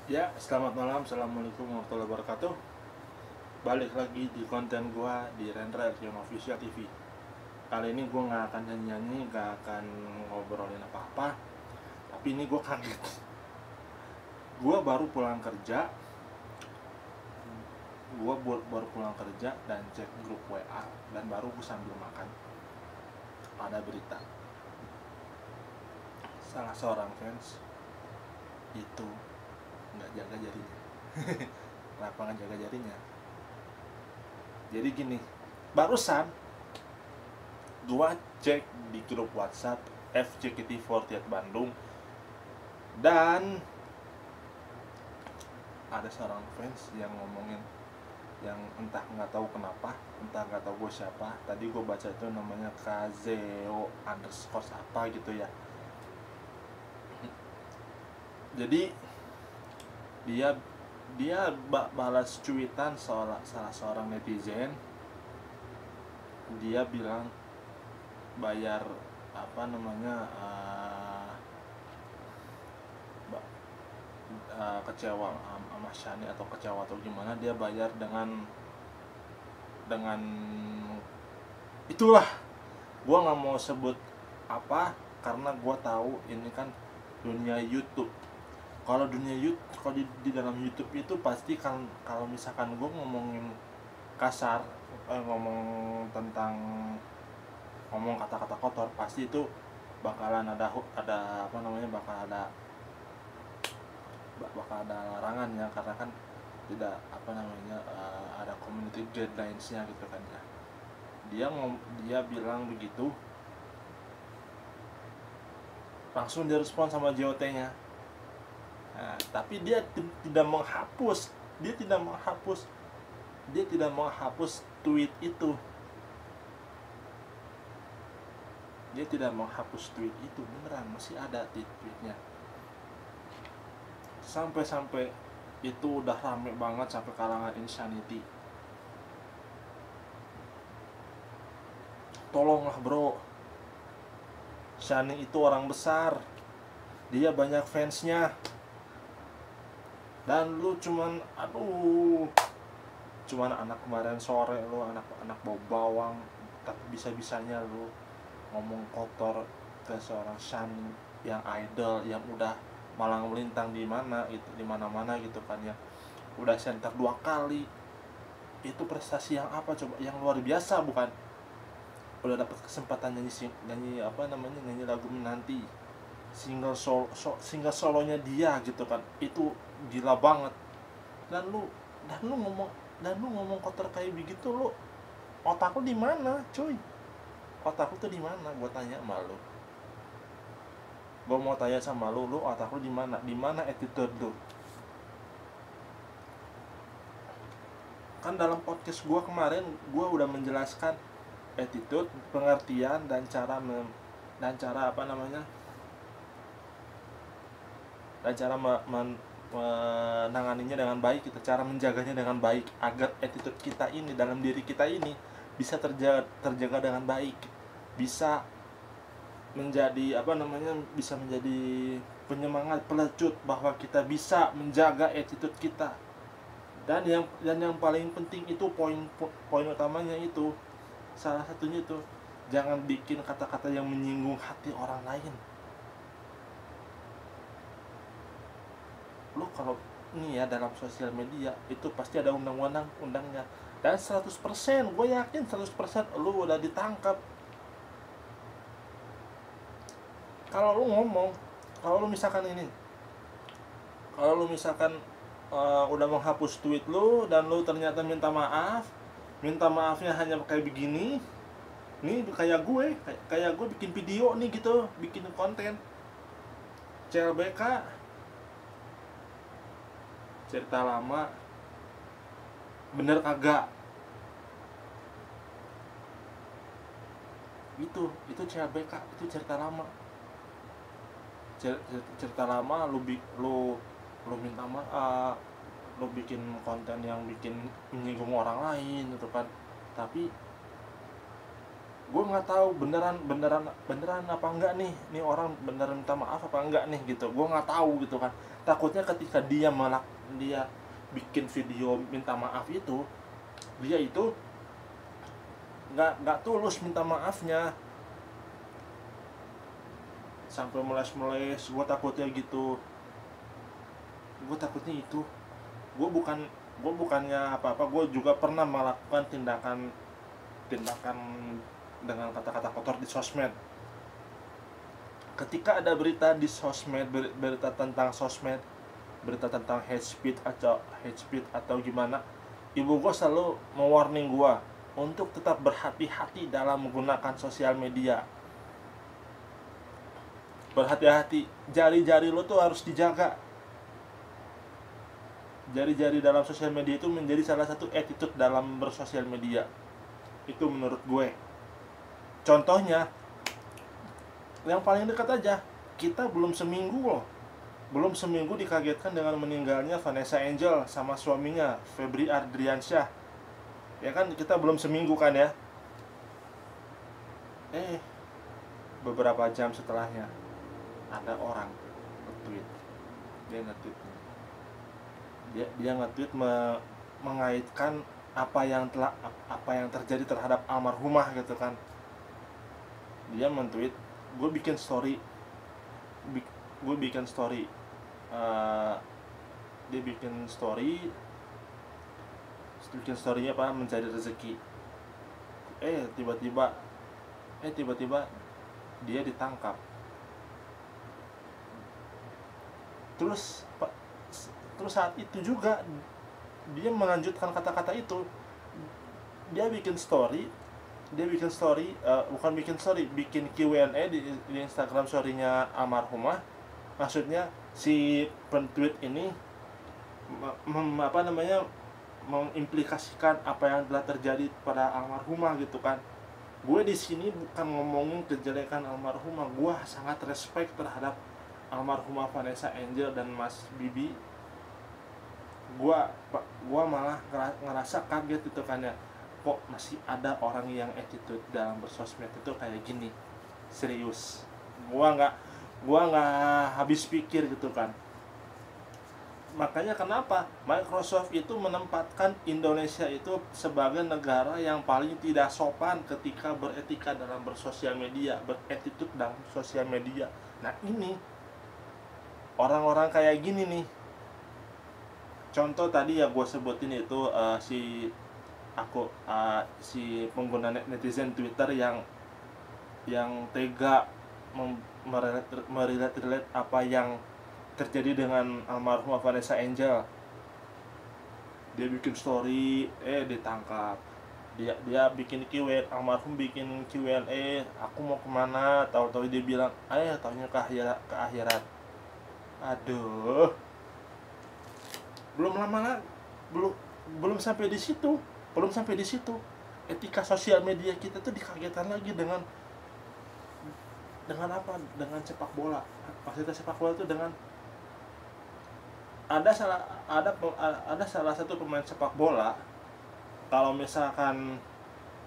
Ya, selamat malam. Assalamualaikum warahmatullahi wabarakatuh. Balik lagi di konten gua di Rendra Elkion Official TV. Kali ini gua nggak akan nyanyi-nyanyi, nggak akan ngobrolin apa-apa. Tapi ini gua kaget. Gua baru pulang kerja. Baru pulang kerja dan cek grup WA dan baru gua sambil makan. Ada berita. Salah seorang fans itu nggak jaga jarinya. Kenapa nggak jaga jarinya? Jadi gini, barusan gua cek di grup WhatsApp FJKT48 Bandung dan ada seorang fans yang ngomongin, yang entah nggak tahu kenapa, entah nggak tahu gue siapa. Tadi gue baca itu namanya Kazeo underscore apa gitu ya. Jadi dia dia balas cuitan salah seorang netizen. Dia bilang bayar apa namanya kecewa sama Shani atau kecewa atau gimana, dia bayar dengan itulah. Gua nggak mau sebut apa karena gua tahu ini kan dunia YouTube. Kalau dunia YouTube, kalau di dalam YouTube itu pasti kan, kalau misalkan gua ngomongin kasar, ngomong kata-kata kotor, pasti itu bakalan ada apa namanya, bakal ada larangan ya, karena kan tidak apa namanya, ada community guidelines-nya gitu kan ya. Dia bilang begitu, langsung direspon sama JOT-nya. Nah, tapi tidak menghapus, dia tidak menghapus dia tidak menghapus tweet itu. Dia tidak menghapus tweet itu, beneran masih ada di tweetnya. Sampai itu udah rame banget sampai kalangan Insanity. Tolonglah bro, Shani itu orang besar, dia banyak fansnya, dan lu cuman anak kemarin sore, lu anak bau bawang, tapi bisa-bisanya lu ngomong kotor ke seorang Shani yang idol, yang udah malang melintang di mana-mana gitu kan ya, udah center 2 kali. Itu prestasi yang apa coba, yang luar biasa bukan? Udah dapat kesempatan nyanyi lagu Menanti, single solonya dia gitu kan, itu gila banget. dan lu dan lu ngomong kotor kayak begitu, lu otak lu di mana cuy? Otak lu tuh di mana? Gua mau tanya sama lu otak lu di mana? Di mana attitude lu? Kan dalam podcast gua kemarin gua udah menjelaskan attitude, pengertian, dan cara apa namanya, dan cara menanganinya dengan baik, kita cara menjaganya dengan baik agar attitude kita ini dalam diri kita ini bisa terjaga dengan baik, bisa menjadi bisa menjadi penyemangat, pelecut bahwa kita bisa menjaga attitude kita. Dan yang paling penting itu poin utamanya itu, salah satunya itu, jangan bikin kata-kata yang menyinggung hati orang lain. Lu kalau ini ya, dalam sosial media itu pasti ada undangnya, dan 100%, gue yakin 100% lu udah ditangkap. Kalau lu ngomong, kalau lu misalkan udah menghapus tweet lu dan lu ternyata minta maafnya hanya kayak begini nih, kayak gue bikin video nih gitu, bikin konten CLBK, cerita lama, bener kagak, itu CLBK, itu cerita lama. Cerita lama, lu minta maaf, lu bikin konten yang bikin menyinggung orang lain gitu kan. Tapi gue nggak tahu beneran apa enggak nih orang beneran minta maaf apa enggak nih gitu, gue nggak tahu gitu kan. Takutnya ketika dia bikin video minta maaf itu, dia itu nggak tulus minta maafnya, sampai meles-meles. Gue takutnya gitu, gue takutnya itu. Gue bukannya apa-apa, gue juga pernah melakukan tindakan dengan kata-kata kotor di sosmed. Ketika ada berita di sosmed, berita tentang sosmed, berita tentang hate speech atau gimana, ibu gue selalu mewarning gue untuk tetap berhati-hati dalam menggunakan sosial media. Berhati-hati, jari-jari lo tuh harus dijaga. Jari-jari dalam sosial media itu menjadi salah satu attitude dalam bersosial media. Itu menurut gue. Contohnya, yang paling dekat aja, kita belum seminggu dikagetkan dengan meninggalnya Vanessa Angel sama suaminya Febri Ardriansyah. Ya kan, kita belum seminggu kan ya. Beberapa jam setelahnya ada orang nge-tweet. Dia nge-tweet mengaitkan apa yang terjadi terhadap almarhumah gitu kan. Dia men-tweet, gue bikin story, dia bikin storynya apa, mencari rezeki. Tiba-tiba dia ditangkap. Terus saat itu juga dia melanjutkan kata-kata itu. Dia bikin Q&A di Instagram story-nya almarhumah. Maksudnya si pentweet ini mengimplikasikan apa yang telah terjadi pada almarhumah gitu kan. Gue di sini bukan ngomongin kejelekan almarhumah, gue sangat respect terhadap almarhumah Vanessa Angel dan Mas Bibi. Gue malah ngerasa kaget gitu kan ya, kok masih ada orang yang attitude dalam bersosmed itu kayak gini. Serius, gue nggak habis pikir gitu kan. Makanya kenapa Microsoft itu menempatkan Indonesia itu sebagai negara yang paling tidak sopan ketika beretika dalam bersosial media, beretitude dalam sosial media. Nah ini orang-orang kayak gini nih. Contoh tadi ya gue sebutin itu si pengguna netizen Twitter yang tega merelate apa yang terjadi dengan almarhumah Vanessa Angel. Dia bikin story, ditangkap. Dia bikin Q&A, almarhum bikin Q&A, aku mau kemana, tahu-tahu dia bilang, taunya ke akhirat. Aduh, belum sampai di situ. Etika sosial media kita tuh dikagetkan lagi dengan apa? Dengan sepak bola. Maksudnya sepak bola itu dengan ada salah satu pemain sepak bola, kalau misalkan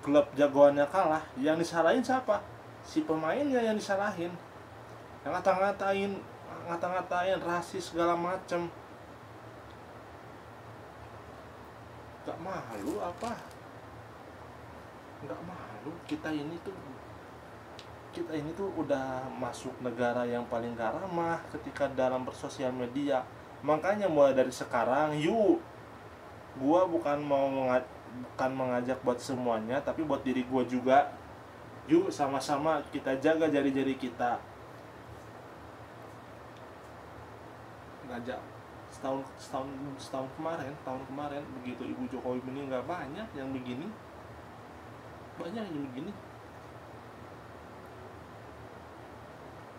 klub jagoannya kalah, yang disalahin siapa? Si pemainnya yang disalahin. Yang ngata-ngatain rasis segala macem. Gak malu apa? Gak malu. Kita ini tuh udah masuk negara yang paling gak ramah ketika dalam bersosial media. Makanya mulai dari sekarang, gua bukan mengajak buat semuanya, tapi buat diri gua juga. Yuk sama-sama kita jaga jari-jari kita. Ngajak tahun kemarin begitu Ibu Jokowi meninggal, banyak yang begini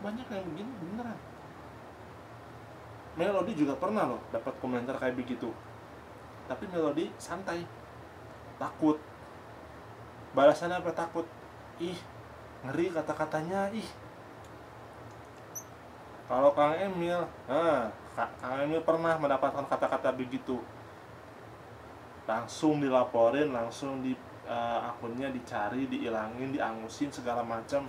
beneran. Melody juga pernah loh dapat komentar kayak begitu, tapi Melody santai, takut. Balasannya apa? Takut. Ngeri kata-katanya. Kalau Kang Emil pernah mendapatkan kata-kata begitu, langsung dilaporin, langsung akunnya dicari, diilangin, diangusin segala macam,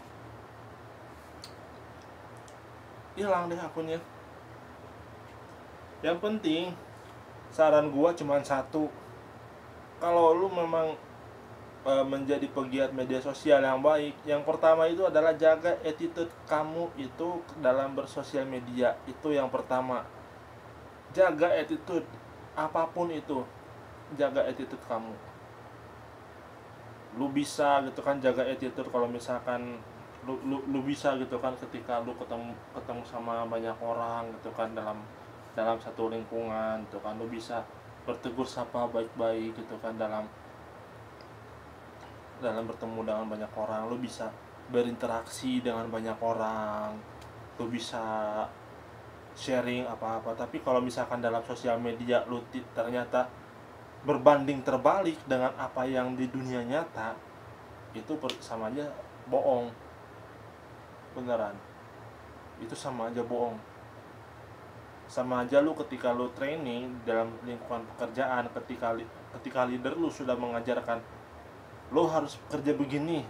hilang deh akunnya. Yang penting saran gua cuma satu, kalau lu memang menjadi pegiat media sosial yang baik, yang pertama itu adalah jaga attitude kamu itu dalam bersosial media. Itu yang pertama, jaga attitude apapun itu, jaga attitude kamu. Lu bisa gitu kan jaga attitude kalau misalkan lu bisa gitu kan ketika lu ketemu sama banyak orang gitu kan, dalam satu lingkungan gitu kan, lu bisa bertegur sapa baik-baik gitu kan, dalam bertemu dengan banyak orang, lu bisa berinteraksi dengan banyak orang, lu bisa sharing apa-apa. Tapi kalau misalkan dalam sosial media lu ternyata berbanding terbalik dengan apa yang di dunia nyata, itu sama aja bohong. Beneran, itu sama aja bohong. Sama aja lu ketika lu training dalam lingkungan pekerjaan, ketika leader lu sudah mengajarkan lo harus kerja begini,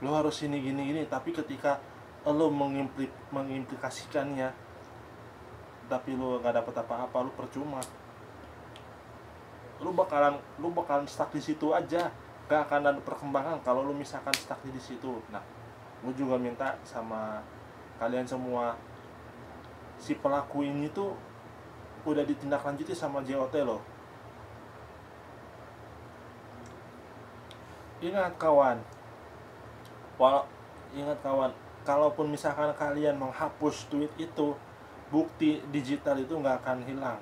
lo harus ini gini, tapi ketika lo mengimplikasikannya tapi lo gak dapet apa-apa, lo percuma. Lo bakalan stuck di situ aja, gak akan ada perkembangan kalau lo misalkan stuck di situ. Nah, gue juga minta sama kalian semua, si pelaku ini tuh udah ditindaklanjuti sama JOT lo. Ingat kawan, kalaupun misalkan kalian menghapus tweet itu, bukti digital itu nggak akan hilang.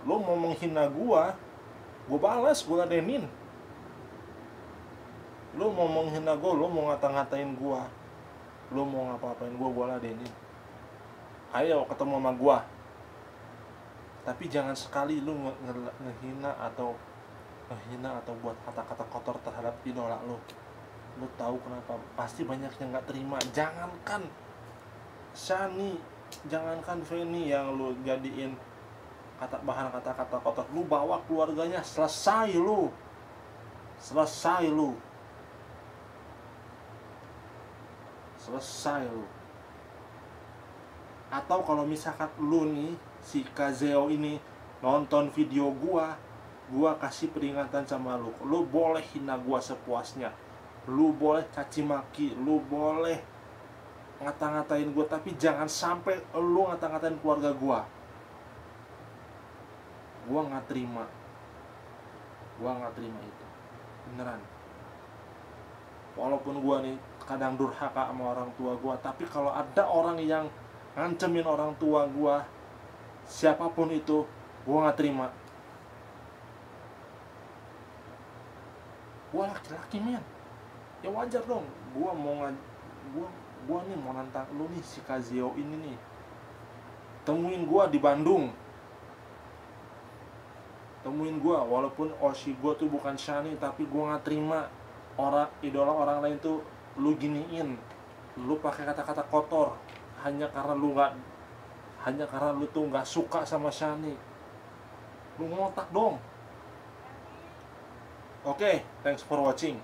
Lo mau menghina gua balas, gua ladenin. Lo mau menghina gua, lo mau ngata-ngatain gua, lo mau ngapa-ngapain gua ladenin. Ayo ketemu sama gua. Tapi jangan sekali lo ngehina atau buat kata-kata kotor terhadap idola lo. Lo tahu kenapa? Pasti banyak yang nggak terima. Jangankan Shani, jangankan Feni yang lo jadiin bahan kata-kata kotor, lo bawa keluarganya, selesai lo. Atau kalau misalkan lo nih, si Kazeo ini nonton video gua kasih peringatan sama lu. Lu boleh hina gua sepuasnya, lu boleh caci maki, lu boleh ngata-ngatain gua, tapi jangan sampai lu ngata-ngatain keluarga gua. Gua nggak terima itu, beneran. Walaupun gua nih kadang durhaka sama orang tua gua, tapi kalau ada orang yang ngancemin orang tua gua, siapapun itu, gua nggak terima. Gua laki-laki, men, ya wajar dong. Gua nih mau nantang lu nih, si Kazeo ini nih. Temuin gua di Bandung. Walaupun Oshi gua tuh bukan Shani, tapi gua nggak terima idola orang lain tuh lu giniin, lu pakai kata-kata kotor hanya karena lu tuh nggak suka sama Shani. Lu ngotak dong. Oke, thanks for watching.